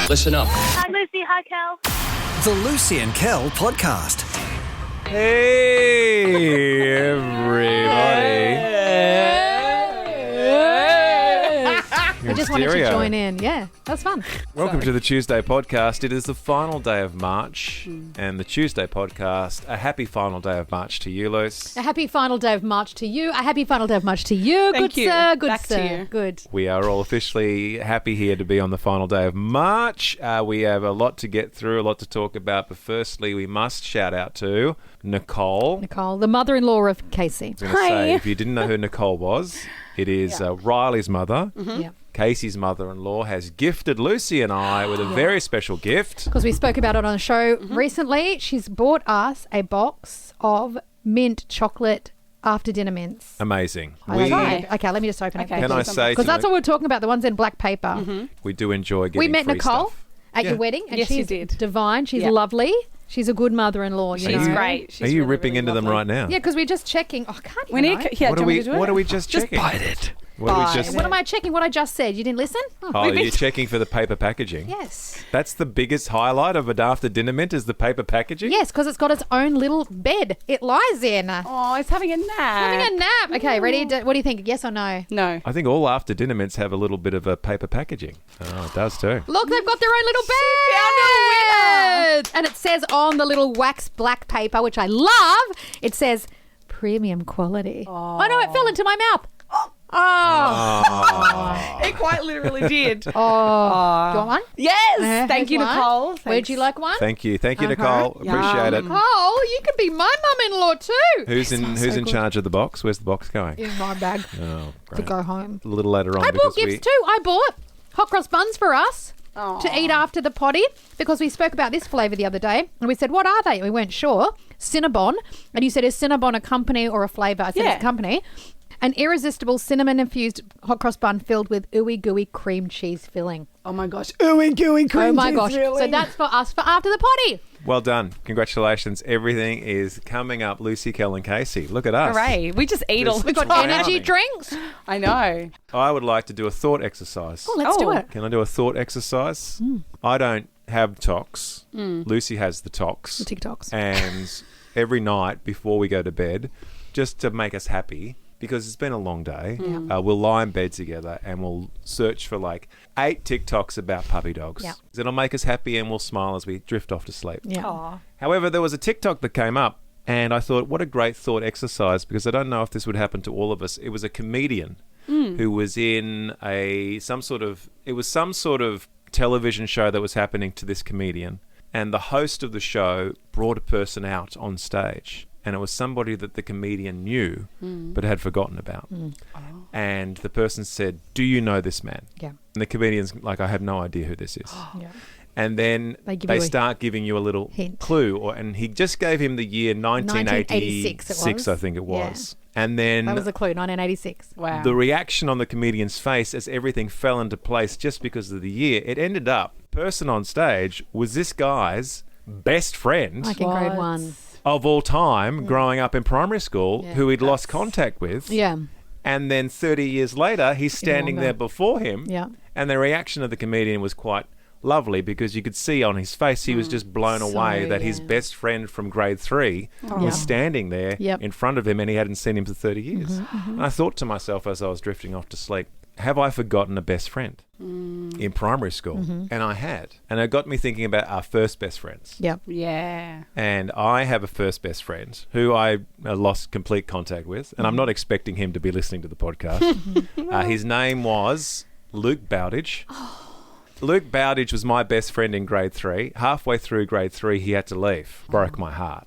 Listen up. Hi, Lucy. Hi, Kel. The Lucy and Kel podcast. Hey, everybody. I just wanted to join in. Yeah, that's fun. Welcome to the Tuesday podcast. It is the final day of March, and the Tuesday podcast, a happy final day of March to you, Luce. A happy final day of March to you. A happy final day of March to you. Thank Good you. sir. Good Back to sir. you. Good. We are all officially happy here to be on the final day of March. We have a lot to get through, a lot to talk about, but firstly, we must shout out to Nicole. Nicole, the mother-in-law of Casey. I was going to say, if you didn't know who Nicole was, it is Riley's mother. Yeah. Casey's mother-in-law has gifted Lucy and I with a very special gift. Because we spoke about it on the show recently. She's bought us a box of mint chocolate after dinner mints. Amazing. Okay, let me just open it. Can I say Because to that's what we're talking about, the ones in black paper. we do enjoy getting We met free Nicole stuff. at your wedding, and Yes, you she's did. divine. She's Yeah. lovely. She's a good mother-in-law. You She's know? great. She's Are you really, ripping really into them lovely. right now? Yeah, because we're just checking. Oh, I can't We even need. know. Yeah, What do are you want me to do what it? are we just checking? Bite it. What are we Bye. just? What am I checking? What I just said. You didn't listen? Oh, you're checking for the paper packaging. Yes. That's the biggest highlight of an after dinner mint is the paper packaging. Yes, because it's got its own little bed. It lies in. Oh, it's having a nap. Having a nap. Okay, ready? What do you think? Yes or no? No. I think all after dinner mints have a little bit of a paper packaging. Oh, it does too. Look, they've got their own little bed. And it says on the little wax black paper, which I love, it says premium quality. Oh no, it fell into my mouth. Oh. It quite literally did. Do you want one? Yes. Thank here's you, one. Nicole. Would Thanks. you like one? Thank you, Nicole. Appreciate it. Oh, you could be my mum-in-law too. Who's in charge of the box? Where's the box going? In my bag Oh, to great. go home. A little later on I because bought gifts too. I bought hot cross buns for us to eat after the potty because we spoke about this flavour the other day and we said, what are they? And we weren't sure. Cinnabon. And you said, is Cinnabon a company or a flavour? I said, it's a company. An irresistible cinnamon-infused hot cross bun filled with ooey gooey cream cheese filling. Oh my gosh. Ooey gooey cream Oh my cheese gosh. filling. So that's for us for after the potty. Well done. Congratulations. Everything is coming up. Lucy, Kel and Casey. Look at us. Hooray. We just eat all the We've got time. energy drinks. I know. I would like to do a thought exercise. Oh, let's do Oh. it. Can I do a thought exercise? I don't have tox. Lucy has the tox. The TikToks. And every night before we go to bed, just to make us happy, because it's been a long day, we'll lie in bed together and we'll search for like 8 TikToks about puppy dogs. Yeah. It'll make us happy and we'll smile as we drift off to sleep. Yeah. However, there was a TikTok that came up and I thought, what a great thought exercise, because I don't know if this would happen to all of us. It was a comedian who was in some sort of television show that was happening to this comedian. And the host of the show brought a person out on stage. And it was somebody that the comedian knew but had forgotten about. And the person said, do you know this man? Yeah. And the comedian's like, I have no idea who this is. Yeah. And then They give they you a start giving you a little hint. clue. And he just gave him the year 1986, 1986 it was. I think it was. And then That was a clue, 1986. Wow. the reaction on the comedian's face as everything fell into place just because of the year, it ended up, person on stage was this guy's best friend Like in grade 1. of all time growing up in primary school who he'd lost contact with. Yeah. And then 30 years later, he's standing longer. there before him. Yeah. And the reaction of the comedian was quite lovely because you could see on his face he was just blown away that his best friend from grade 3 was standing there in front of him and he hadn't seen him for 30 years. And I thought to myself as I was drifting off to sleep, have I forgotten a best friend in primary school? And I had. And it got me thinking about our first best friends. Yep. Yeah. And I have a first best friend who I lost complete contact with. And I'm not expecting him to be listening to the podcast. His name was Luke Bowditch. Luke Bowditch was my best friend in grade 3. Halfway through grade 3, he had to leave. Broke my heart.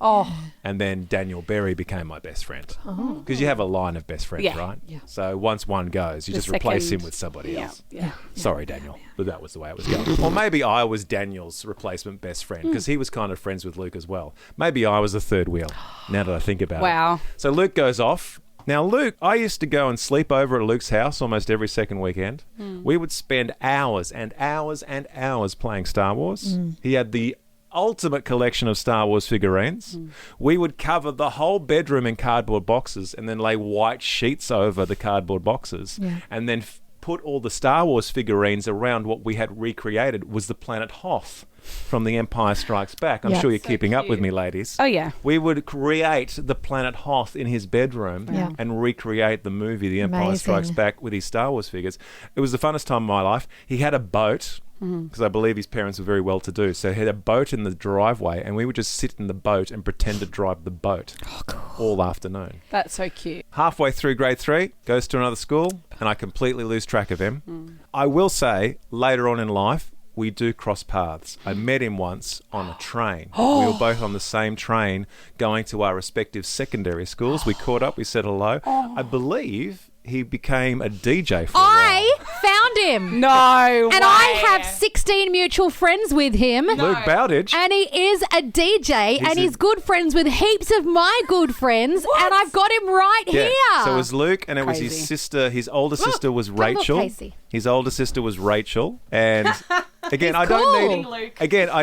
And then Daniel Berry became my best friend. Because you have a line of best friends, right? Yeah. So once one goes, you The just replace second- him with somebody else. Yeah. Sorry, Daniel, but that was the way it was going. Or maybe I was Daniel's replacement best friend because he was kind of friends with Luke as well. Maybe I was the third wheel, now that I think about it. Wow. So Luke goes off. Now, Luke, I used to go and sleep over at Luke's house almost every second weekend. We would spend hours and hours and hours playing Star Wars. He had the ultimate collection of Star Wars figurines. We would cover the whole bedroom in cardboard boxes and then lay white sheets over the cardboard boxes and then put all the Star Wars figurines around what we had recreated was the planet Hoth from The Empire Strikes Back. I'm sure you're keeping up with me, ladies. Oh, yeah. We would create the planet Hoth in his bedroom and recreate the movie The Empire Strikes Back with his Star Wars figures. It was the funnest time of my life. He had a boat, because I believe his parents were very well-to-do. So he had a boat in the driveway, and we would just sit in the boat and pretend to drive the boat all afternoon. That's so cute. Halfway through grade 3, goes to another school, and I completely lose track of him. I will say, later on in life, we do cross paths. I met him once on a train. We were both on the same train going to our respective secondary schools. We caught up, we said hello. I believe he became a DJ for a while. I found him. No And way. I have 16 mutual friends with him. Luke Bowditch. And he is a DJ, and he's good friends with heaps of my good friends, and I've got him right here. So it was Luke, and it was his Crazy. sister. His older sister was Don't look, Rachel. Casey. His older sister was Rachel, and again, I cool.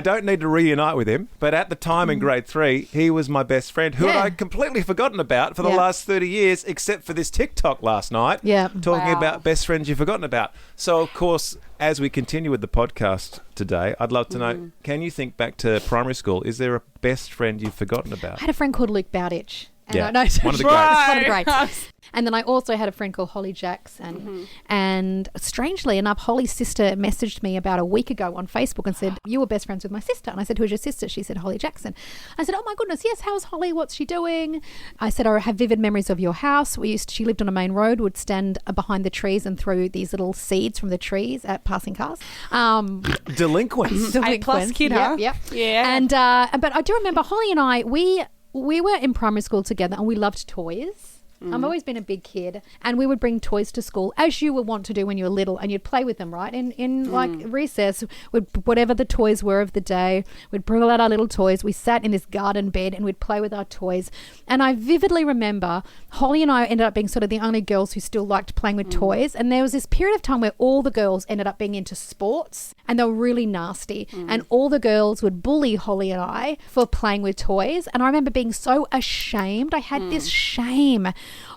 don't need to reunite with him. But at the time in grade 3, he was my best friend, who I'd completely forgotten about for the last 30 years, except for this TikTok last night, talking about best friends you've forgotten about. So, of course, as we continue with the podcast today, I'd love to know: can you think back to primary school? Is there a best friend you've forgotten about? I had a friend called Luke Bowditch. And Yeah, I know, one of the greats. One of the greats. And then I also had a friend called Holly Jackson. And strangely enough, Holly's sister messaged me about a week ago on Facebook and said, you were best friends with my sister. And I said, who's your sister? She said, Holly Jackson. I said, oh my goodness, yes, how's Holly? What's she doing? I said, I have vivid memories of your house. She lived on a main road, would stand behind the trees and throw these little seeds from the trees at passing cars. Delinquents. A+ kid, huh? Yep. Yeah. And but I do remember Holly and I, we were in primary school together, and we loved toys. I've always been a big kid, and we would bring toys to school, as you would want to do when you were little, and you'd play with them, right? In like recess, whatever the toys were of the day, we'd bring out our little toys. We sat in this garden bed and we'd play with our toys. And I vividly remember Holly and I ended up being sort of the only girls who still liked playing with toys. And there was this period of time where all the girls ended up being into sports, and they were really nasty. And all the girls would bully Holly and I for playing with toys. And I remember being so ashamed. I had this shame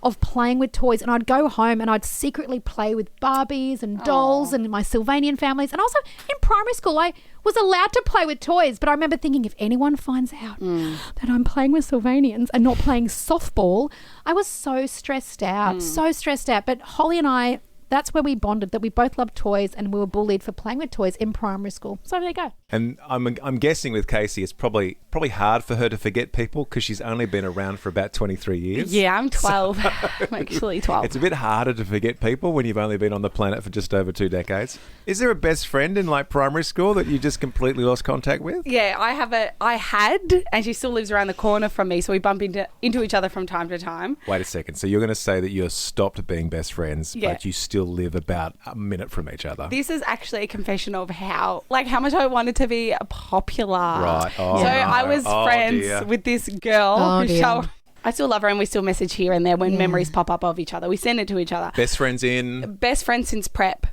of playing with toys, and I'd go home and I'd secretly play with Barbies and dolls and my Sylvanian families. And also in primary school, I was allowed to play with toys, but I remember thinking, if anyone finds out that I'm playing with Sylvanians and not playing softball, I was so stressed out. But Holly and I, that's where we bonded, that we both loved toys, and we were bullied for playing with toys in primary school. So there you go. And I'm guessing with Casey, it's probably hard for her to forget people because she's only been around for about 23 years. Yeah, I'm 12. I'm actually 12. It's a bit harder to forget people when you've only been on the planet for just over 2 decades. Is there a best friend in like primary school that you just completely lost contact with? Yeah, I had, and she still lives around the corner from me, so we bump into each other from time to time. Wait a second. So you're going to say that you're stopped being best friends, Yeah. but you still live about a minute from each other? This is actually a confession of how much I wanted to be popular. Right. Oh, So no. I was friends dear. with this girl who dear. I still love her, and we still message here and there when memories pop up of each other. We send it to each other. Best friends in Best friends since prep.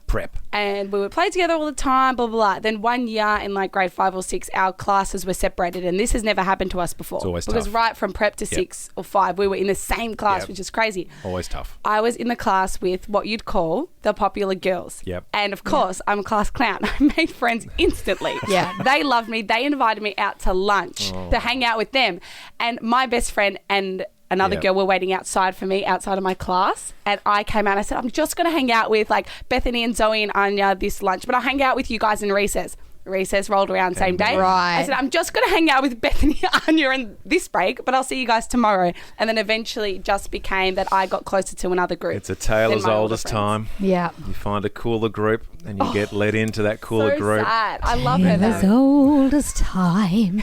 And we would play together all the time, blah, blah, blah. Then one year in like grade 5 or 6, our classes were separated, and this has never happened to us before. It's always because tough. right from prep to 6 or 5, we were in the same class, Yep. which is crazy. Always tough. I was in the class with what you'd call the popular girls. Yep. And of course, I'm a class clown. I made friends instantly. Yeah. They loved me. They invited me out to lunch to hang out with them. And my best friend and another Yep. girl were waiting outside for me, outside of my class. And I came out and I said, I'm just going to hang out with like Bethany and Zoe and Anya this lunch, but I'll hang out with you guys in recess. Recess rolled around same day. Right. I said, I'm just going to hang out with Bethany, Anya and this break, but I'll see you guys tomorrow. And then eventually it just became that I got closer to another group. It's a tale than as my old older as friends. time. Yeah. You find a cooler group and you get led into that cooler So group. sad. I love her As though. old as time.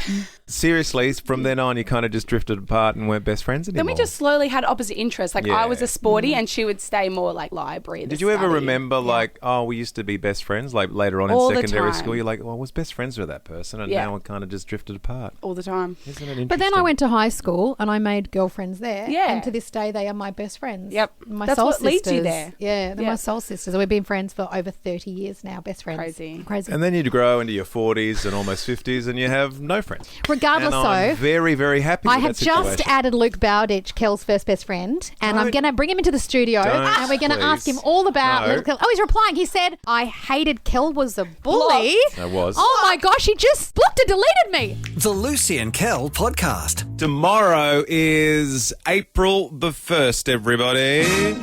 Seriously, from then on, you kind of just drifted apart and weren't best friends anymore. Then we just slowly had opposite interests. Like I was a sporty and she would stay more like library. Did you ever remember like, oh, we used to be best friends? Like later on All in the secondary time. school, you're like, well, I was best friends with that person, and Yeah. now we kind of just drifted apart. all the time? Isn't it interesting? But then I went to high school and I made girlfriends there. Yeah. And to this day, they are my best friends. Yep. My That's soul what sisters. leads you there. Yeah, they're Yeah. my soul sisters. We've been friends for over 30 years now, best friends. Crazy. Crazy. And then you'd grow into your 40s and almost 50s, and you have no friends. regardless, and I'm very, very happy with I have that situation. just added Luke Bowditch, Kel's first best friend, and I'm going to bring him into the studio and we're going to ask him all about little Kel. Oh, he's replying. He said, I hated Kel was a bully. I was. Oh my gosh, he just blocked and deleted me. The Lucy and Kel podcast. Tomorrow is April the 1st, everybody.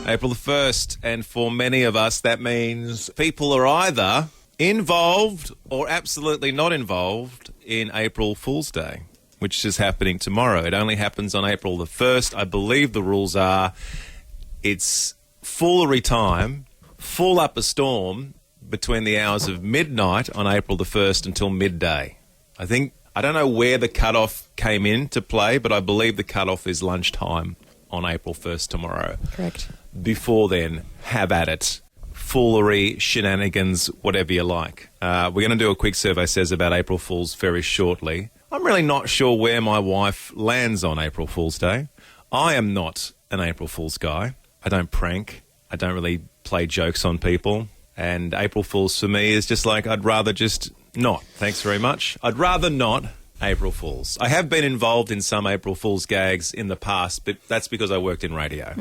April the 1st, and for many of us, that means people are either involved or absolutely not involved in April Fool's Day, which is happening tomorrow. It only happens on April the 1st. I believe the rules are it's foolery time, full up a storm between the hours of midnight on April the 1st until midday. I don't know where the cutoff came into play, but I believe the cutoff is lunchtime on April 1st tomorrow. Correct. Before then, have at it. Foolery, shenanigans, whatever you like. We're going to do a quick survey, says, about April Fools very shortly. I'm really not sure where my wife lands on April Fool's Day. I am not an April Fool's guy. I don't prank. I don't really play jokes on people. And April Fools for me is just like, I'd rather just not. Thanks very much. I'd rather not April Fools. I have been involved in some April Fools gags in the past, but that's because I worked in radio.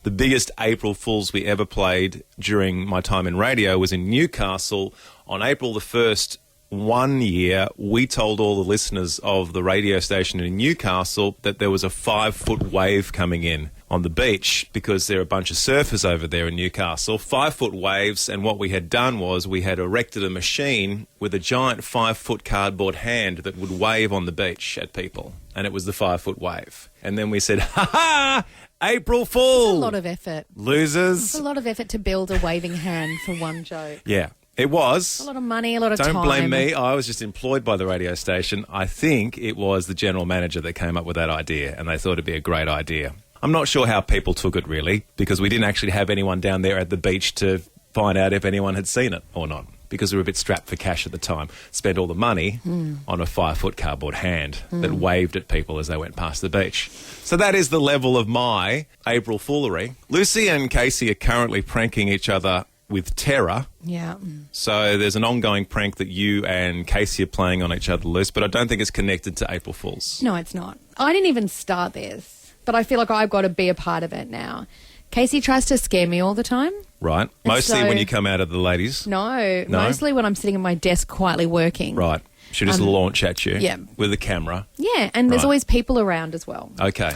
The biggest April Fools we ever played during my time in radio was in Newcastle. On April the 1st, one year, we told all the listeners of the radio station in Newcastle that there was a 5-foot wave coming in on the beach because there are a bunch of surfers over there in Newcastle. 5-foot waves, and what we had done was we had erected a machine with a giant 5-foot cardboard hand that would wave on the beach at people, and it was the 5-foot wave. And then we said, ha-ha, April Fool! It's a lot of effort. Losers. It's a lot of effort to build a waving hand for one joke. Yeah. It was. A lot of money, a lot of time. Don't blame me. I was just employed by the radio station. I think it was the general manager that came up with that idea, and they thought it'd be a great idea. I'm not sure how people took it, really, because we didn't actually have anyone down there at the beach to find out if anyone had seen it or not, because we were a bit strapped for cash at the time. Spent all the money on a 5-foot cardboard hand that waved at people as they went past the beach. So that is the level of my April foolery. Lucy and Casey are currently pranking each other with terror. Yeah. So there's an ongoing prank that you and Casey are playing on each other, Luce, but I don't think it's connected to April Fools. No, it's not. I didn't even start this, but I feel like I've got to be a part of it now. Casey tries to scare me all the time. Right. Mostly when you come out of the ladies. No, mostly when I'm sitting at my desk quietly working. Right. She'll just launch at you with a camera. Yeah, and there's always people around as well. Okay.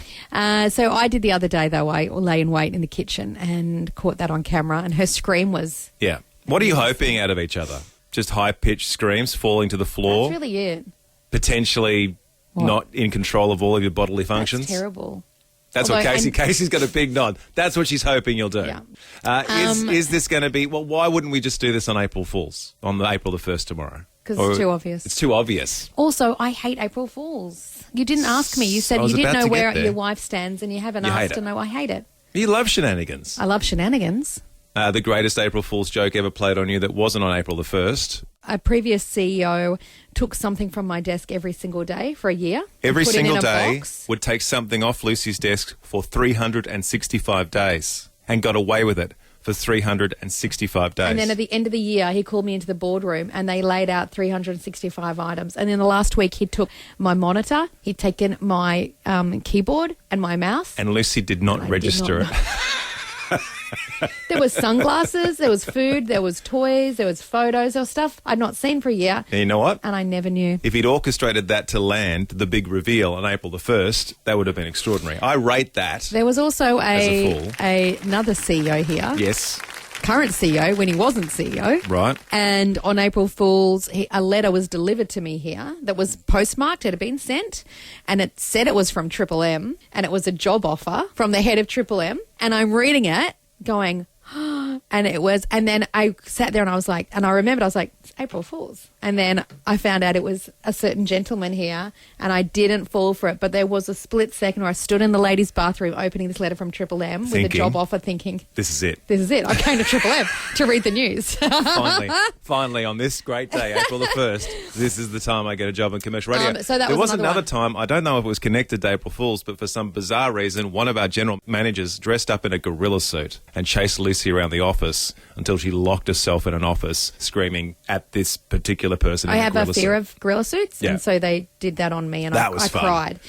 So I did the other day, though. I lay in wait in the kitchen and caught that on camera, and her scream was... Yeah. What are you hoping out of each other? Just high-pitched screams falling to the floor? That's really it. Potentially not in control of all of your bodily functions? That's terrible. That's what Casey's got a big nod. That's what she's hoping you'll do. Yeah. Is this going to be... Well, why wouldn't we just do this on April Fools, on the April the 1st tomorrow? Because it's too obvious. It's too obvious. Also, I hate April Fools. You didn't ask me. You said you didn't know where your wife stands and you haven't asked to know. I hate it. You love shenanigans. I love shenanigans. The greatest April Fool's joke ever played on you that wasn't on April the 1st. A previous CEO took something from my desk every single day for a year. Every single day would take something off Lucy's desk for 365 days and got away with it for 365 days. And then at the end of the year, he called me into the boardroom and they laid out 365 items. And then the last week, he took my monitor, he'd taken my keyboard and my mouse. And Lucy did not register it. There was sunglasses, there was food, there was toys, there was photos, there was stuff I'd not seen for a year. And you know what? And I never knew. If he'd orchestrated that to land, the big reveal on April the 1st, that would have been extraordinary. I rate that. There was also another CEO here. Yes. Current CEO when he wasn't CEO. Right. And on April Fool's, a letter was delivered to me here that was postmarked. It had been sent and it said it was from Triple M and it was a job offer from the head of Triple M. And I'm reading it going, and it was, and then I sat there and I was like, and I remembered, I was like, it's April Fool's. And then I found out it was a certain gentleman here and I didn't fall for it. But there was a split second where I stood in the ladies' bathroom opening this letter from Triple M with a job offer thinking, this is it. This is it. I came to Triple M to read the news. Finally, on this great day, April the 1st, this is the time I get a job in commercial radio. So that there was another time, I don't know if it was connected to April Fool's, but for some bizarre reason, one of our general managers dressed up in a gorilla suit and chased Lucy around the office office until she locked herself in an office screaming at this particular person. I in have a a gorilla fear suit. of gorilla suits, Yeah. and so they did that on me, and That I was fun. cried.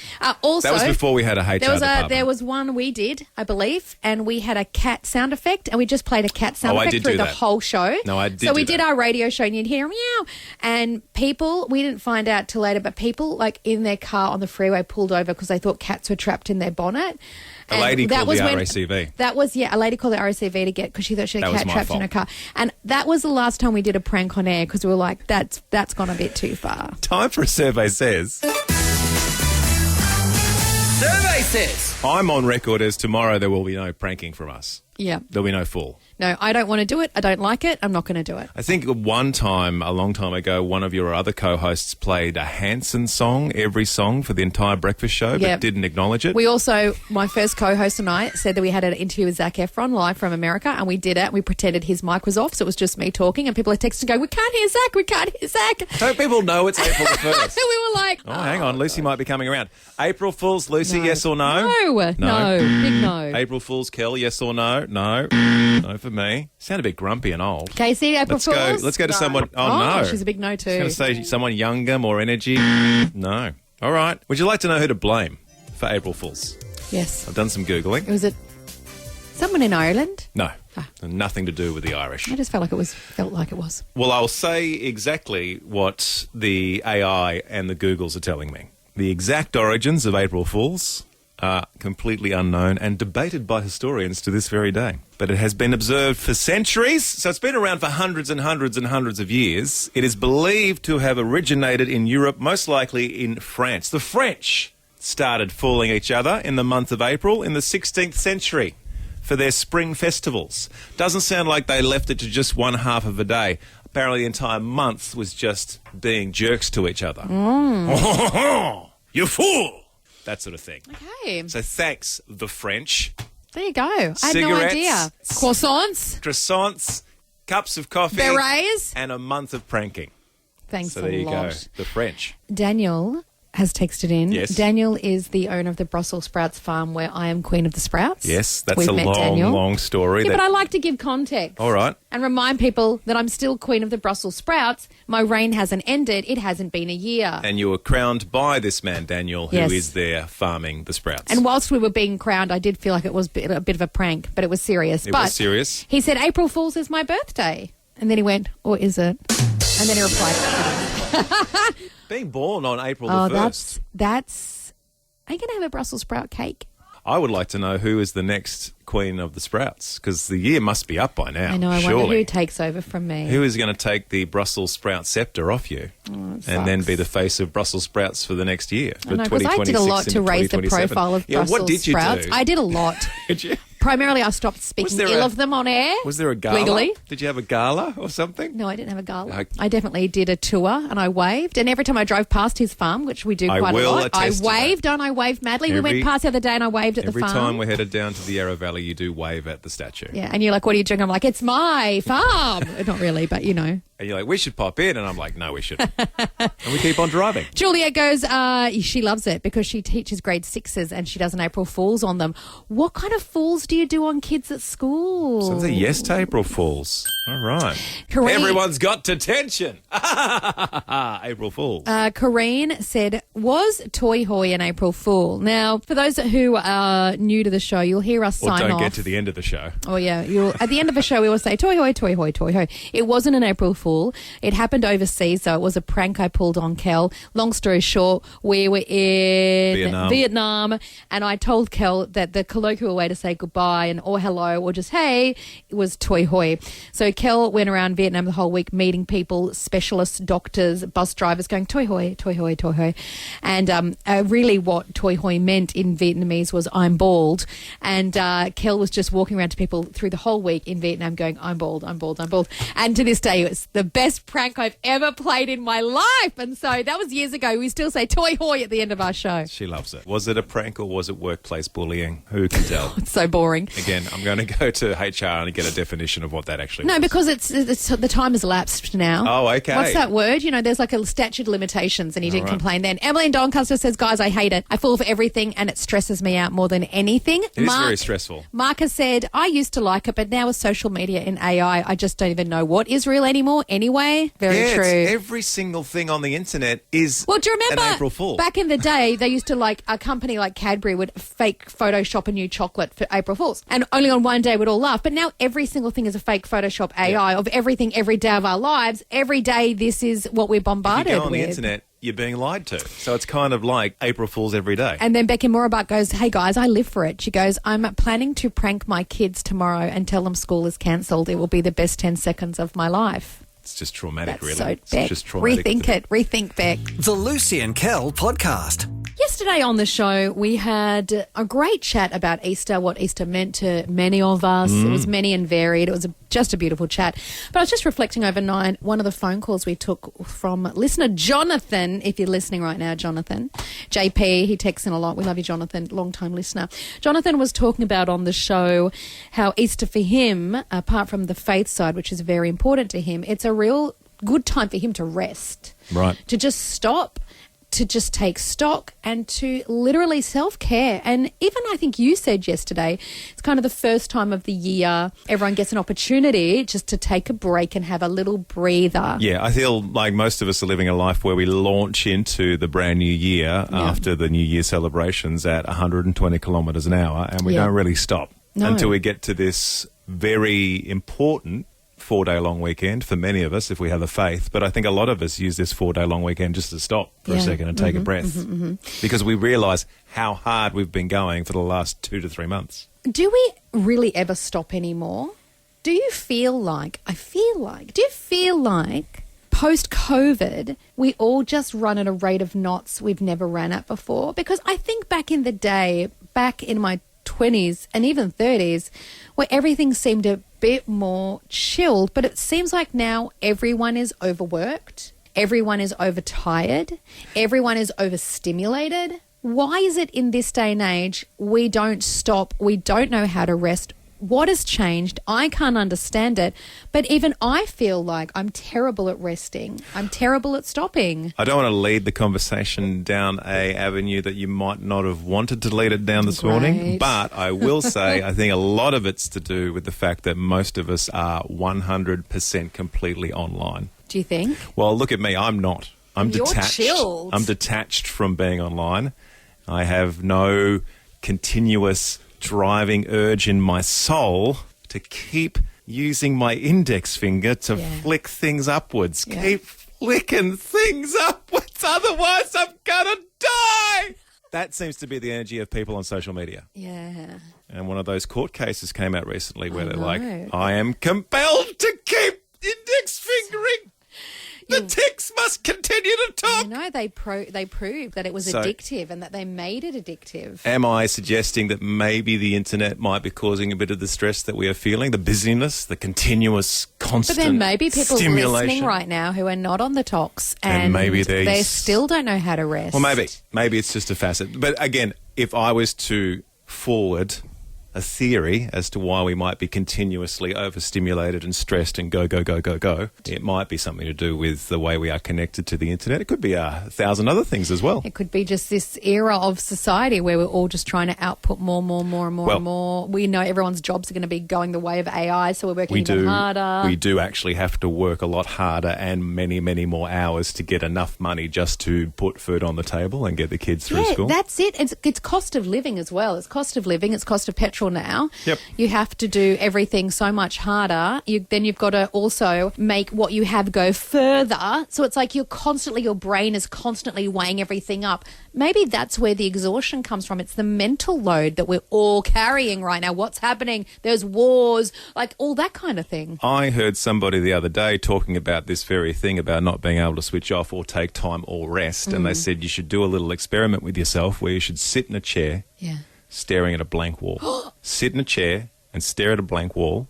Also, That was before we had a HR department. there was one we did, I believe, and we had a cat sound effect, and we just played a cat sound Oh, I effect did through do the that. whole show. No, I did So we do did that. our radio show, and you'd hear meow, and people, we didn't find out till later, but people like in their car on the freeway pulled over because they thought cats were trapped in their bonnet. A lady And that called was the when- RACV. That was, a lady called the RACV to get, because she thought she had That a was cat my trapped in fault. her car. And that was the last time we did a prank on air, because we were like, that's gone a bit too far. Time for a survey says. Survey says. I'm on record as tomorrow there will be no pranking from us. Yeah. There'll be no fool. No, I don't want to do it. I don't like it. I'm not going to do it. I think one time, a long time ago, one of your other co-hosts played a Hanson song, every song for the entire breakfast show, Yeah. but didn't acknowledge it. We also, my first co-host and I said that we had an interview with Zac Efron live from America, and we did it. We pretended his mic was off, so it was just me talking, and people are texting going, we can't hear Zac, we can't hear Zac. Don't people know it's April the 1st? So we were like, Oh, hang on. Lucy might be coming around. April Fool's, Lucy, No. yes or no? No, big no. April Fool's, Kel, yes or no? No. No for me. Sound a bit grumpy and old. Casey, April Let's go. Fools? Let's go to No. someone. Oh, no. She's a big no I was too. going to say someone younger, more energy. No. All right. Would you like to know who to blame for April Fool's? Yes. I've done some Googling. Was it someone in Ireland? No. Nothing to do with the Irish. I just felt like it was. Well, I'll say exactly what the AI and the Googles are telling me. The exact origins of April Fools are completely unknown and debated by historians to this very day. But it has been observed for centuries, so it's been around for hundreds and hundreds and hundreds of years. It is believed to have originated in Europe, most likely in France. The French started fooling each other in the month of April in the 16th century for their spring festivals. Doesn't sound like they left it to just one half of a day. Apparently the entire month was just being jerks to each other. You fool! That sort of thing. Okay. So thanks, the French. There you go. I had no Cigarettes. idea. Croissants, Croissants, cups of coffee, berets. and a month of pranking. Thanks So a there you lot. go. The French. Daniel has texted in. Yes. Daniel is the owner of the Brussels Sprouts farm where I am Queen of the Sprouts. Yes, that's We've a met long, Daniel. long story. Yeah, that- but I like to give context. All right. And remind people that I'm still Queen of the Brussels Sprouts. My reign hasn't ended. It hasn't been a year. And you were crowned by this man, Daniel, who Yes. is there farming the sprouts. And whilst we were being crowned, I did feel like it was a bit of a prank, but it was serious. It but was serious. He said, April Fool's is my birthday. And then he went, or is it? And then he replied, Being born on April oh, the 1st. that's, are you going to have a Brussels sprout cake? I would like to know who is the next Queen of the Sprouts, because the year must be up by now. I know, I surely. wonder who takes over from me. Who is going to take the Brussels sprout sceptre off you and then be the face of Brussels sprouts for the next year? For I know, because I did a lot 2026 to into raise the 2027? profile of Yeah, Brussels what did you sprouts. do? I did a lot. Did you? Primarily, I stopped speaking there ill a- of them on air. Was there a gala? Legally. Did you have a gala or something? No, I didn't have a gala. Okay. I definitely did a tour and I waved. And every time I drove past his farm, which we do I quite a will lot, I attest to that. waved and I waved madly. We Every- went past the other day and I waved at the Every farm. time we're headed down to the Yarra Valley, you do wave at the statue. Yeah, and you're like, what are you doing? I'm like, it's my farm. Not really, but you know. And you're like, we should pop in. And I'm like, no, we shouldn't. And we keep on driving. Juliet goes, she loves it because she teaches grade 6s and she does an April Fool's on them. What kind of fools do you do on kids at school? So the yes to April Fools. All right. Corinne- Everyone's got detention. April Fools. Corrine said, was Toi Hoi an April Fool? Now, for those who are new to the show, you'll hear us or sign don't off. get to the end of the show. Oh, yeah. At the end of a show, we will say, Toi Hoi, Toi Hoi, Toi Hoi. It wasn't an April Fool. It happened overseas, so it was a prank I pulled on Kel. Long story short, we were in Vietnam, and I told Kel that the colloquial way to say goodbye and or hello or just hey was Toi Hoi. So Kel went around Vietnam the whole week meeting people, specialists, doctors, bus drivers, going Toi Hoi, Toi Hoi, Toi Hoi. And really what Toi Hoi meant in Vietnamese was I'm bald. And Kel was just walking around to people through the whole week in Vietnam going I'm bald, I'm bald, I'm bald. And to this day, the best prank I've ever played in my life. And so that was years ago. We still say Toi Hoi at the end of our show. She loves it. Was it a prank or was it workplace bullying? Who can tell? It's so boring. Again, I'm going to go to HR and get a definition of what that actually was. No, because it's the time has elapsed now. Oh, okay. What's that word? You know, there's like a statute of limitations and he didn't complain then. Emily in Doncaster says, guys, I hate it. I fall for everything and it stresses me out more than anything. It is very stressful. Mark has said, I used to like it, but now with social media and AI, I just don't even know what is real anymore anyway. Very true. Every single thing on the internet is Well, do you remember an April Fool. back in the day, they used to like, a company like Cadbury would fake Photoshop a new chocolate for April Fools. And only on one day we'd all laugh. But now every single thing is a fake Photoshop AI of everything every day of our lives. Every day this is what we're bombarded with. If you go on the internet, you're being lied to. So it's kind of like April Fools every day. And then Becky Morabak goes, hey guys, I live for it. She goes, I'm planning to prank my kids tomorrow and tell them school is cancelled. It will be the best 10 seconds of my life. It's just traumatic, That's really. so, It's Beck, just traumatic. rethink it. Rethink, Beck. The Lucy and Kel podcast. Yesterday on the show, we had a great chat about Easter, what Easter meant to many of us. It was many and varied. It was just a beautiful chat. But I was just reflecting overnight, one of the phone calls we took from listener Jonathan, if you're listening right now, Jonathan. JP, he texts in a lot. We love you, Jonathan, long-time listener. Jonathan was talking about on the show how Easter for him, apart from the faith side, which is very important to him, it's a real good time for him to rest. Right. To just stop, to just take stock and to literally self-care. And even I think you said yesterday, it's kind of the first time of the year everyone gets an opportunity just to take a break and have a little breather. Yeah, I feel like most of us are living a life where we launch into the brand new year after the New Year celebrations at 120 kilometres an hour and we don't really stop until we get to this very important 4-day long weekend for many of us if we have a faith, but I think a lot of us use this 4-day long weekend just to stop for a second and take a breath because we realise how hard we've been going for the last 2 to 3 months. Do we really ever stop anymore? Do you feel like post-COVID, we all just run at a rate of knots we've never ran at before? Because I think back in the day, back in my 20s and even 30s, where everything seemed a bit more chilled, but it seems like now everyone is overworked, everyone is overtired, everyone is overstimulated. Why is it in this day and age we don't stop, we don't know how to rest? What has changed? I can't understand it. But even I feel like I'm terrible at resting. I'm terrible at stopping. I don't want to lead the conversation down a avenue that you might not have wanted to lead it down this morning, but I will say I think a lot of it's to do with the fact that most of us are 100% completely online. Do you think? Well, look at me. I'm not. I'm You're detached. chilled. I'm detached from being online. I have no continuous driving urge in my soul to keep using my index finger to flick things upwards. Keep flicking things upwards, otherwise I'm gonna die. That seems to be the energy of people on social media. Yeah. And one of those court cases came out recently where they're like, I am compelled to keep index fingering. The ticks must continue to talk. You know, they proved that it was addictive and that they made it addictive. Am I suggesting that maybe the internet might be causing a bit of the stress that we are feeling, the busyness, the continuous, constant But then maybe people stimulation? listening right now who are not on the talks and maybe they still don't know how to rest. Well, maybe it's just a facet. But again, if I was to forward a theory as to why we might be continuously overstimulated and stressed and go, it might be something to do with the way we are connected to the internet. It could be 1,000 other things as well. It could be just this era of society where we're all just trying to output more. We know everyone's jobs are going to be going the way of AI, so we're working even harder. We do actually have to work a lot harder and many, many more hours to get enough money just to put food on the table and get the kids through school. That's it. It's cost of living as well. It's cost of living. It's cost of petrol now. Yep. You have to do everything so much harder. Then you've got to also make what you have go further. So it's like your brain is constantly weighing everything up. Maybe that's where the exhaustion comes from. It's the mental load that we're all carrying right now. What's happening? There's wars, like all that kind of thing. I heard somebody the other day talking about this very thing about not being able to switch off or take time or rest. And they said you should do a little experiment with yourself where you should sit in a chair. Yeah. Staring at a blank wall. Sit in a chair and stare at a blank wall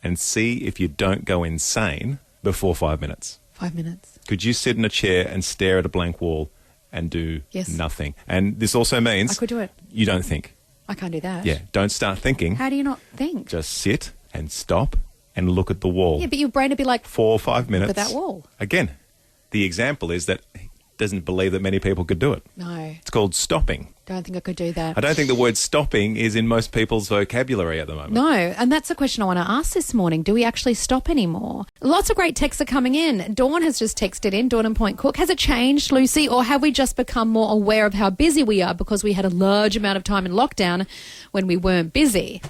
and see if you don't go insane before 5 minutes? 5 minutes. Could you sit in a chair and stare at a blank wall and do Yes. nothing? And this also means I could do it. you don't think. I can't do that. Yeah, don't start thinking. How do you not think? Just sit and stop and look at the wall. Yeah, but your brain would be like, 4 or 5 minutes. at that wall. Again, the example is that he doesn't believe that many people could do it. No, It's called stopping. don't think I could do that. I don't think the word stopping is in most people's vocabulary at the moment. No, and that's a question I want to ask this morning. Do we actually stop anymore? Lots of great texts are coming in. Dawn has just texted in, Dawn and Point Cook. Has it changed, Lucy, or have we just become more aware of how busy we are because we had a large amount of time in lockdown when we weren't busy?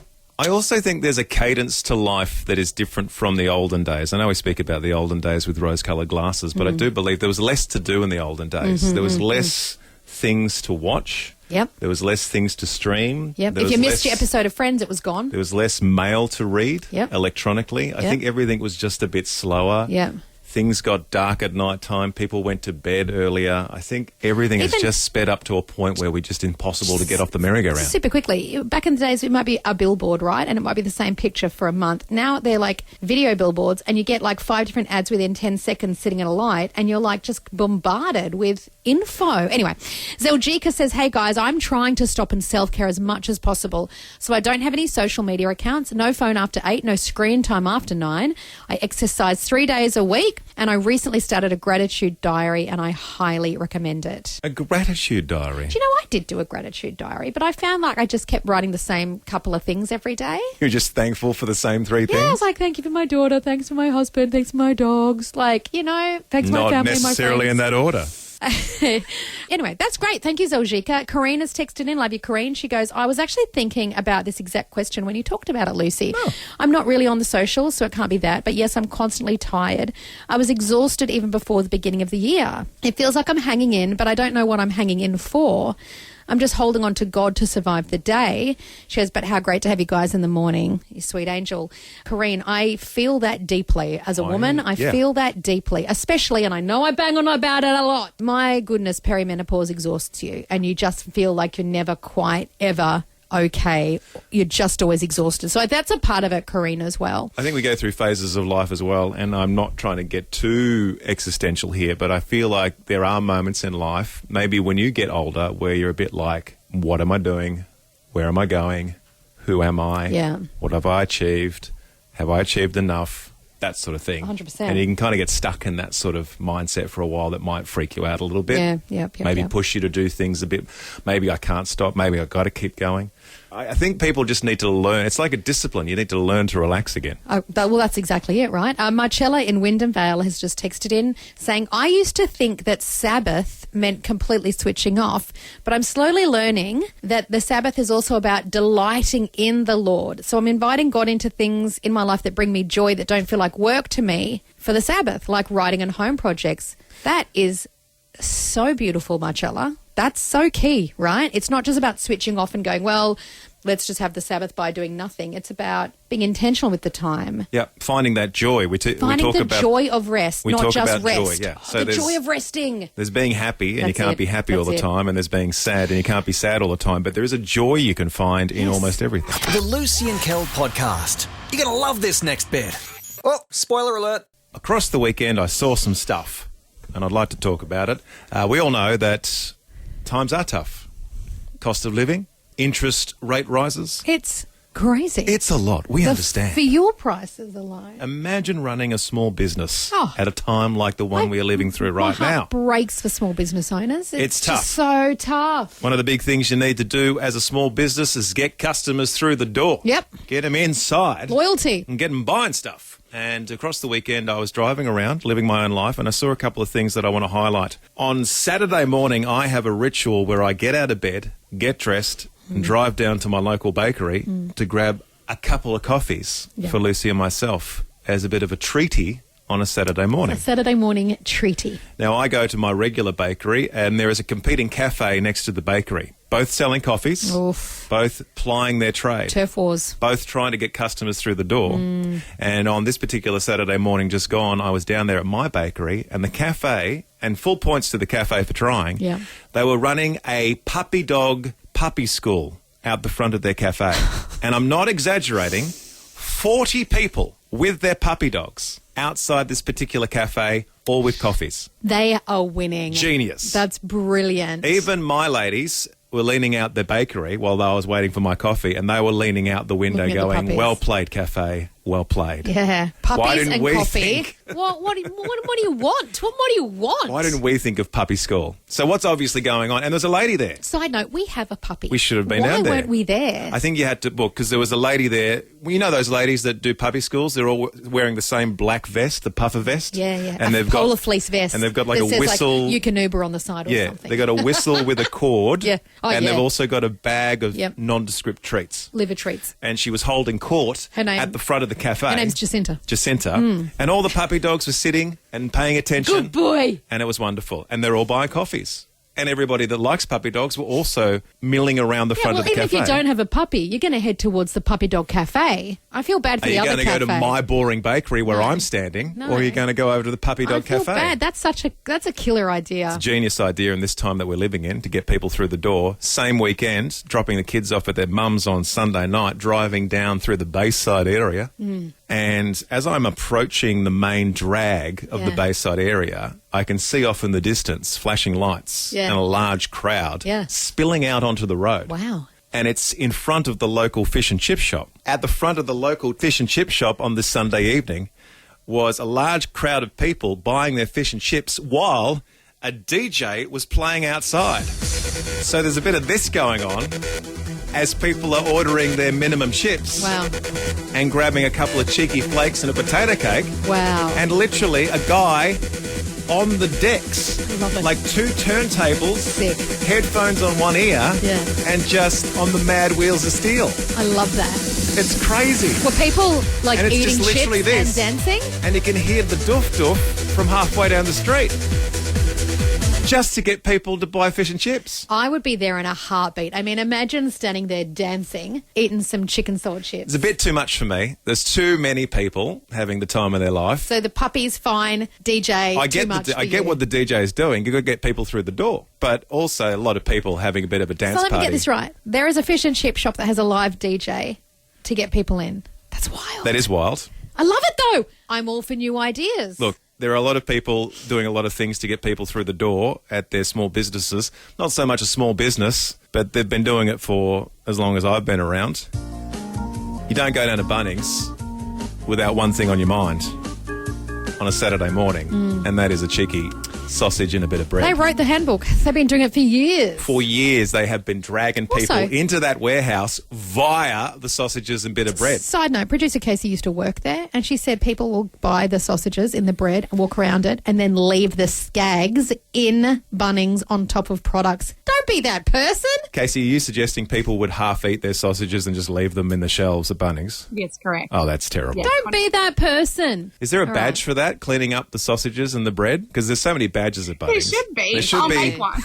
I also think there's a cadence to life that is different from the olden days. I know we speak about the olden days with rose-coloured glasses, but I do believe there was less to do in the olden days. There was less things to watch. Yep. There was less things to stream. Yep. There If you was missed your episode of Friends, it was gone. There was less mail to read Yep. electronically. I Yep. think everything was just a bit slower. Yep. Things got dark at night time. People went to bed earlier. I think everything has Even- just sped up to a point where we're just impossible to get off the merry-go-round. Super quickly, back in the days, it might be a billboard, right? And it might be the same picture for a month. Now they're like video billboards, and you get like 5 different ads within 10 seconds sitting at a light, and you're like just bombarded with info. Anyway, Zeljika says, hey guys, I'm trying to stop and self-care as much as possible. So I don't have any social media accounts, no phone after 8, no screen time after 9. I exercise 3 days a week, and I recently started a gratitude diary, and I highly recommend it. A gratitude diary. Do you know, I did do a gratitude diary, but I found like I just kept writing the same couple of things every day. You're just thankful for the same 3 Yeah, I things? was like, thank you for my daughter, thanks for my husband, thanks for my dogs. Like, you know, thanks for my Not family, necessarily my in friends. that order. Anyway, that's great. Thank you, Zeljika. Corrine has texted in. Love you, Corrine. She goes, I was actually thinking about this exact question when you talked about it, Lucy. Oh. I'm not really on the socials, so it can't be that. But yes, I'm constantly tired. I was exhausted even before the beginning of the year. It feels like I'm hanging in, but I don't know what I'm hanging in for. I'm just holding on to God to survive the day. She goes, but how great to have you guys in the morning, you sweet angel. Corrine, I feel that deeply as a woman. I yeah. feel that deeply, especially, and I know I bang on about it a lot. My goodness, perimenopause exhausts you, and you just feel like you're never quite ever okay. You're just always exhausted. So that's a part of it, Corrine, as well. I think we go through phases of life as well, and I'm not trying to get too existential here, but I feel like there are moments in life, maybe when you get older, where you're a bit like, what am I doing? Where am I going? Who am I? Yeah. What have I achieved? Have I achieved enough? That sort of thing. 100%. And you can kind of get stuck in that sort of mindset for a while that might freak you out a little bit. Yeah, yep, Maybe yep. push you to do things a bit. Maybe I can't stop. Maybe I've got to keep going. I think people just need to learn. It's like a discipline. You need to learn to relax again. Oh, well, that's exactly it, right? Marcella in Wyndham Vale has just texted in saying, I used to think that Sabbath meant completely switching off, but I'm slowly learning that the Sabbath is also about delighting in the Lord. So I'm inviting God into things in my life that bring me joy, that don't feel like work to me for the Sabbath, like writing and home projects. That is so beautiful, Marcella. That's so key, right? It's not just about switching off and going, well, let's just have the Sabbath by doing nothing. It's about being intentional with the time. Yeah, finding that joy. We Finding talk the about joy of rest, we not talk just about rest. joy, yeah. Oh, So the there's- joy of resting. There's being happy, and you That's can't it. be happy all the That's it. time, and there's being sad, and you can't be sad all the time, but there is a joy you can find in Yes. almost everything. The Lucy and Kel podcast. You're going to love this next bit. Oh, spoiler alert. Across the weekend, I saw some stuff, and I'd like to talk about it. We all know that times are tough. Cost of living, interest rate rises. It's crazy. It's a lot. We the understand. fuel prices alone. Imagine running a small business Oh. at a time like the one we are living through My right heart now. breaks for small business owners. It's just tough. so tough. One of the big things you need to do as a small business is get customers through the door. Yep. Get them inside. Loyalty. And get them buying stuff. And across the weekend, I was driving around, living my own life, and I saw a couple of things that I want to highlight. On Saturday morning, I have a ritual where I get out of bed, get dressed, and drive down to my local bakery to grab a couple of coffees Yeah. for Lucy and myself as a bit of a treaty on a Saturday morning. A Saturday morning treaty. Now, I go to my regular bakery, and there is a competing cafe next to the bakery, both selling coffees, Oof. both plying their trade. Turf wars. Both trying to get customers through the door. And on this particular Saturday morning just gone, I was down there at my bakery, and the cafe, and full points to the cafe for trying, Yeah. they were running a puppy dog puppy school out the front of their cafe. And I'm not exaggerating, 40 people with their puppy dogs outside this particular cafe, all with coffees. They are winning. Genius. That's brilliant. Even my ladies were leaning out the bakery while I was waiting for my coffee, and they were leaning out the window Looking at the going, puppies. well played, cafe, well played. Yeah. Puppies Why didn't and we coffee. think- What do you want? What do you want? Why didn't we think of puppy school? So what's obviously going on? And there's a lady there. Side note, we have a puppy. We should have been Why down there. weren't we there? I think you had to book because there was a lady there. Well, you know those ladies that do puppy schools? They're all wearing the same black vest, the puffer vest. Yeah. And a they've polar got fleece vest. and they've got like that a says, whistle. Like, you can Uber on the side or Yeah, something. they got a whistle with a cord. Yeah. Oh, and yeah. they've also got a bag of Yep. nondescript treats. Liver treats. And she was holding court Her name- at the front of the cafe. Her name's Jacinta. Jacinta. And all the puppy dogs were sitting and paying attention. Good boy. And it was wonderful. And they're all buying coffees. And everybody that likes puppy dogs were also milling around the front of the even cafe. if you don't have a puppy, you're going to head towards the puppy dog cafe. I feel bad for Are the you other going to cafe. go to my boring bakery where No. I'm standing? No. Or are you going to go over to the puppy dog I feel cafe? bad. That's a killer idea. Genius idea in this time that we're living in to get people through the door. Same weekend, dropping the kids off at their mums on Sunday night, driving down through the Bayside area. And as I'm approaching the main drag of the Yeah. Bayside area, I can see off in the distance flashing lights Yeah. and a large crowd Yeah. spilling out onto the road. Wow. And it's in front of the local fish and chip shop. At the front of the local fish and chip shop on this Sunday evening was a large crowd of people buying their fish and chips while a DJ was playing outside. So there's a bit of this going on as people are ordering their minimum chips Wow. and grabbing a couple of cheeky flakes and a potato cake. Wow. And literally a guy on the decks, love it. like two turntables, Sick. headphones on one ear, Yeah. and just on the mad wheels of steel. I love that. It's crazy. Were people like And it's eating just literally chips this. and dancing? And you can hear the doof from halfway down the street. Just to get people to buy fish and chips. I would be there in a heartbeat. I mean, imagine standing there dancing, eating some chicken salt chips. It's a bit too much for me. There's too many people having the time of their life. So the puppy's fine, DJ, I too get much I for get you. what the DJ is doing. You've got to get people through the door. But also a lot of people having a bit of a dance So let party. me get this right. There is a fish and chip shop that has a live DJ to get people in. That's wild. That is wild. I love it though. I'm all for new ideas. Look, there are a lot of people doing a lot of things to get people through the door at their small businesses. Not so much a small business, but they've been doing it for as long as I've been around. You don't go down to Bunnings without one thing on your mind on a Saturday morning, and that is a cheeky sausage and a bit of bread. They wrote the handbook. They've been doing it for years. For years, they have been dragging people Also- into that warehouse via the sausages and bit of bread. Side note, producer Casey used to work there, and she said people will buy the sausages in the bread and walk around it and then leave the skags in Bunnings on top of products. Don't be that person. Casey, are you suggesting people would half eat their sausages and just leave them in the shelves at Bunnings? Yes, correct. Oh, that's terrible. Yeah. Don't be that person. Is there a All badge right. for that, cleaning up the sausages and the bread? Because there's so many badges at Bunnings. There should be. There should I'll be. make one.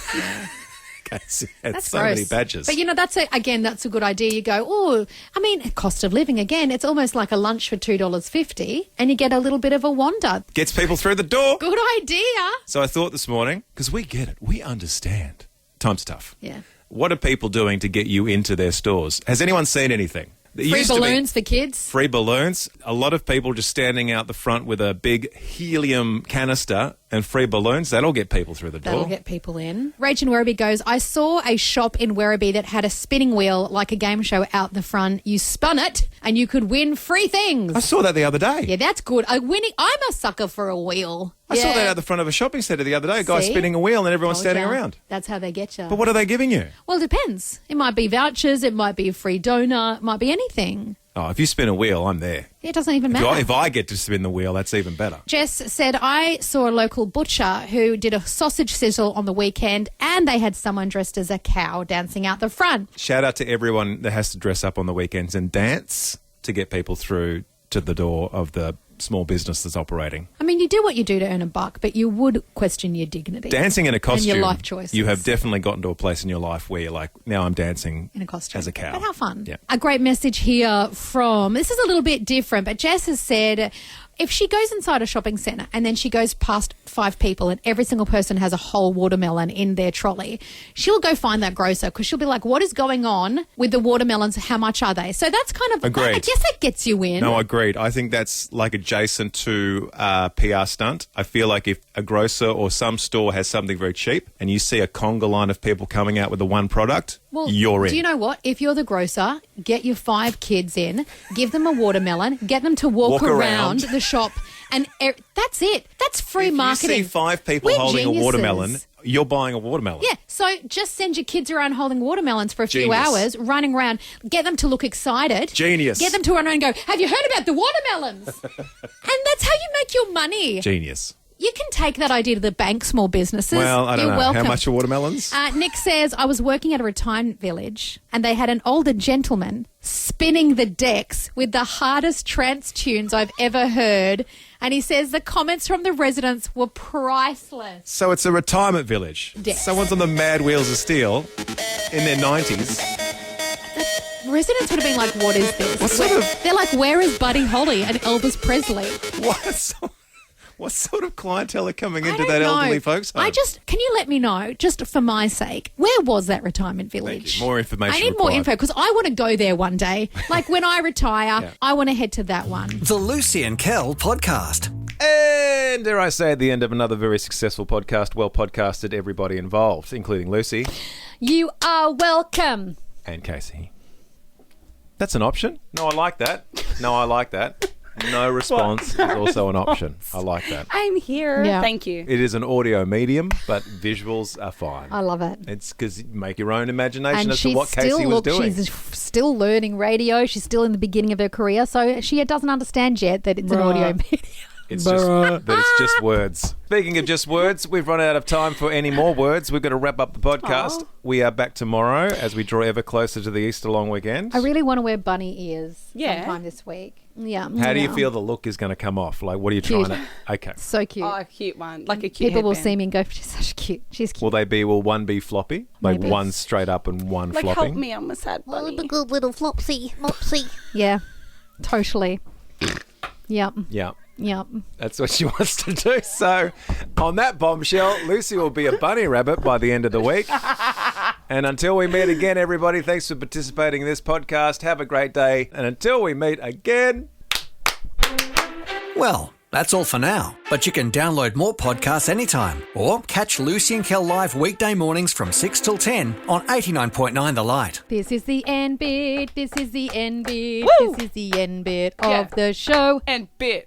Casey, it's That's so gross. many badges. But, you know, that's a good idea. You go, oh, I mean, cost of living, again, it's almost like a lunch for $2.50 and you get a little bit of a wander. Gets people through the door. Good idea. So I thought this morning, because we get it, we understand. Time's tough. Yeah. What are people doing to get you into their stores? Has anyone seen anything? It Free used to be- balloons for kids. Free balloons. A lot of people just standing out the front with a big helium canister and free balloons. That'll get people through the door. That'll get people in. Rach in Werribee goes, I saw a shop in Werribee that had a spinning wheel like a game show out the front. You spun it and you could win free things. I saw that the other day. Yeah, that's good. I'm a sucker for a wheel. I saw that at the front of a shopping centre the other day. A guy See? spinning a wheel and everyone's Told standing ya. around. That's how they get you. But what are they giving you? Well, it depends. It might be vouchers. It might be a free donut. It might be anything. Oh, if you spin a wheel, I'm there. It doesn't even matter. If I get to spin the wheel, that's even better. Jess said, I saw a local butcher who did a sausage sizzle on the weekend and they had someone dressed as a cow dancing out the front. Shout out to everyone that has to dress up on the weekends and dance to get people through to the door of the small business that's operating. I mean, you do what you do to earn a buck, but you would question your dignity. Dancing in a costume. And your life choices. You have definitely gotten to a place in your life where you're like, now I'm dancing In a costume. as a cow. But how fun. Yeah. A great message here from, this is a little bit different, but Jess has said, if she goes inside a shopping centre and then she goes past 5 people and every single person has a whole watermelon in their trolley, she'll go find that grocer because she'll be like, what is going on with the watermelons? How much are they? So that's kind of, Agreed. I guess that gets you in. No, agreed. I think that's like adjacent to a PR stunt. I feel like if a grocer or some store has something very cheap and you see a conga line of people coming out with the one product, you're in. Do you know what? If you're the grocer, get your 5 kids in, give them a watermelon, get them to walk around the shop, and that's it. That's free marketing. If you see 5 people We're holding geniuses. a watermelon, you're buying a watermelon. Yeah, so just send your kids around holding watermelons for a few Genius. hours, running around, get them to look excited. Genius. Get them to run around and go, have you heard about the watermelons? And that's how you make your money. Genius. You can take that idea to the bank, small businesses. Well, I don't You're know. welcome. How much are watermelons? Nick says, I was working at a retirement village and they had an older gentleman spinning the decks with the hardest trance tunes I've ever heard. And he says the comments from the residents were priceless. So it's a retirement village. Yes. Someone's on the mad wheels of steel in their 90s. Residents would have been like, what is this? What sort of- They're like, where is Buddy Holly and Elvis Presley? What sort of clientele are coming I into don't that know. elderly folks home? Can you let me know, just for my sake, where was that retirement village? Thank you. More information I need more required. info because I want to go there one day. Like when I retire, Yeah. I want to head to that one. The Lucy and Kel podcast. And dare I say, at the end of another very successful podcast, well podcasted, everybody involved, including Lucy You are welcome. and Casey. That's an option. No, I like that. No response is also an option. I like that. I'm here. Yeah. Thank you. It is an audio medium, but visuals are fine. I love it. It's because make your own imagination And as to she's what Casey was doing. she's still learning radio. She's still in the beginning of her career, so she doesn't understand yet that it's an audio medium. It's just words. Speaking of just words, we've run out of time for any more words. We've got to wrap up the podcast. Aww. We are back tomorrow as we draw ever closer to the Easter long weekend. I really want to wear bunny ears Yeah. sometime this week. Yeah. How do you feel the look is going to come off? Like, what are you Cute. trying to... Okay. So cute. Oh, a cute one. Like a cute People will headband. see me and go, she's such cute. She's cute. Will one be floppy? Like Maybe. one straight up and one Like, flopping? help me, I'm a sad bunny. good little flopsy, mopsy. Yeah, totally. Yep. Yeah. Yep. That's what she wants to do. So, on that bombshell, Lucy will be a bunny rabbit by the end of the week. And until we meet again, everybody, thanks for participating in this podcast. Have a great day. And until we meet again... Well, that's all for now. But you can download more podcasts anytime or catch Lucy and Kel live weekday mornings from 6 till 10 on 89.9 The Light. This is the end bit. This is the end bit. Woo! This is the end bit Yeah. of the show. And bit.